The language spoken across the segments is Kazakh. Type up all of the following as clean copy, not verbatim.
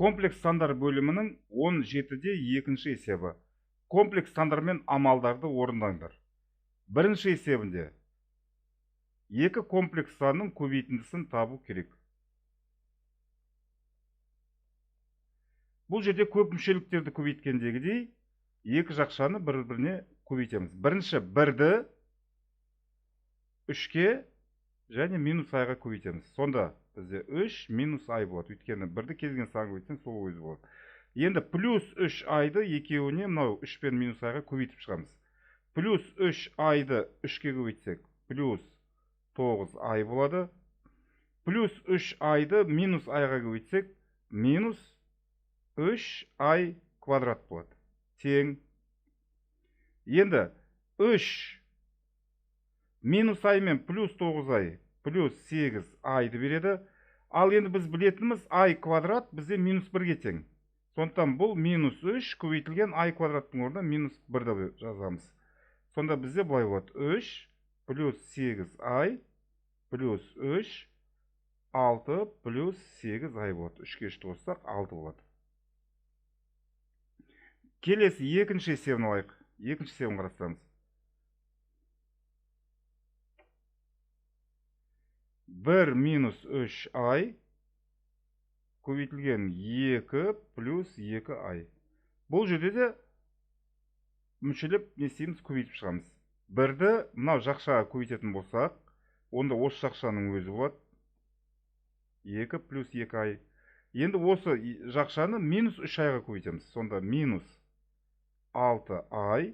Комплекс сандар бөлімінің 17-де екінші есебі. Комплекс сандар мен амалдарды орындаңдар. Бірінші есебінде екі комплекс санның көбейтіндісін табу керек. Бұл жерде көп мүшеліктерді көбейткендегідей екі жақшаны бір-біріне көбейтеміз. Бірінші 1-ді 3-ке және минус айға көбейтеміз. Сонда бізде 3 минус ай болады. Өйткені 1-ді келген санға көбейтсең сол өзі болады. Енді плюс 3 айды екеуіне мынау 3 пен минус айға көбейтіп шығамыз. Плюс 3 айды 3-ке көбейтсек плюс 9 ай болады. Плюс 3 айды минус айға көбейтсек минус 3 ай квадрат болады. Тең. Енді 3 минус ай мен плюс 9 ай плюс 8 айды береді. Ал енді біз білетініміз ай квадрат бізде минус 1-ге тең. Сондықтан бұл минус 3 көбейтілген ай квадраттың орнына минус 1-ді жазамыз. Сонда бізде былай болады. 3 плюс 8 ай плюс 3 6 плюс 8 ай болады. 3-ке 3-ті қоссақ 6 болады. Келесі екінші есебін алайық. Екінші есебін қарастырамыз. 1 минус 3 ай көбейтілген 2 плюс 2 ай. Бұл жерде де мүшелеп не істейміз, көбейтіп шығамыз. 1-ді мынау жақшаға көбейтетін болсақ, онда осы жақшаның өзі болады. 2 плюс 2 ай. Енді осы жақшаны минус 3 айға көбейтеміз. Сонда минус 6 ай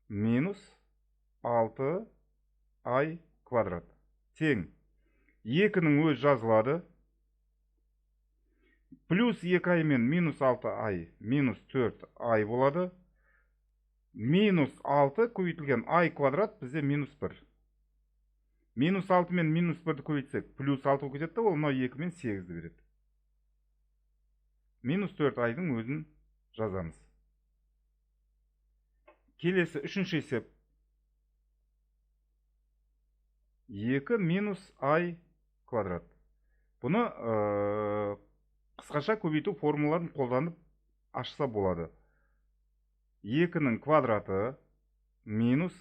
минус 6 ай квадрат. Тең. 2-ның өзі жазылады. Плюс 2 ай мен минус 6 ай минус 4 ай болады. Минус 6 көбейтілген ай квадрат бізде минус 1. Минус 6 мен минус 1-ді көбейтсек плюс 6 кетеді, ол мынау 2 мен 8-ді береді. Минус 4 айдың өзін жазамыз. Келесі үшінші есеп. 2 минус ай квадрат. Бұны қысқаша көбейту формулаларын қолданып ашса болады. 2-ның квадраты минус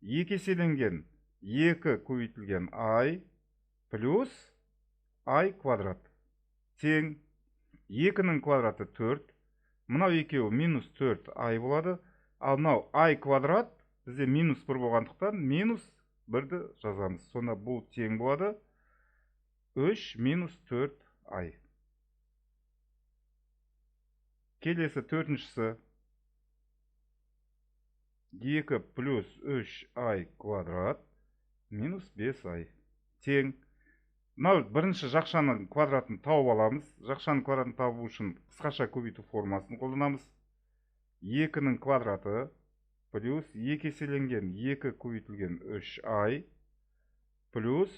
2 еселенген 2 көбейтілген ай плюс ай квадрат. Тең. 2-ның квадраты 4. Мынау екеуі минус 4 ай болады. Ал мынау ай квадрат бізде минус 1 болғандықтан минус 1-ді жазамыз. Сонда бұл тең болады 3 минус 4 ай. Келесі төртіншісі 2 плюс 3 ай квадрат минус 5 ай. Тең. Мынау бірінші жақшаның квадратын тауып аламыз. Жақшаның квадратын табу үшін қысқаша көбейту формасын қолданамыз. 2-ның квадраты плюс 2 еселенген 2 көбейтілген 3 ай плюс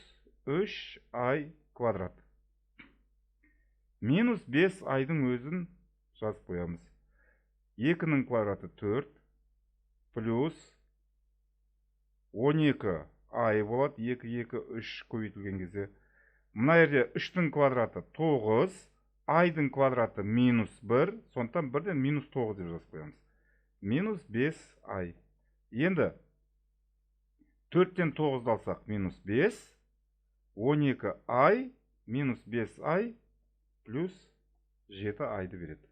3 ай квадрат. Минус 5 айдың өзін жазып қоямыз. 2-ның квадраты 4 плюс 12 ай болады. 2, 2, 3 көбейтілген кезде. Мына жерде 3-дің квадраты 9, айдың квадраты минус 1, сондықтан 1-ден минус 9 деп жазып қоямыз. Минус 5 ай. Енді 4-тен 9-ды алсақ минус 5, 12 ай минус 5 ай плюс 7 айды береді.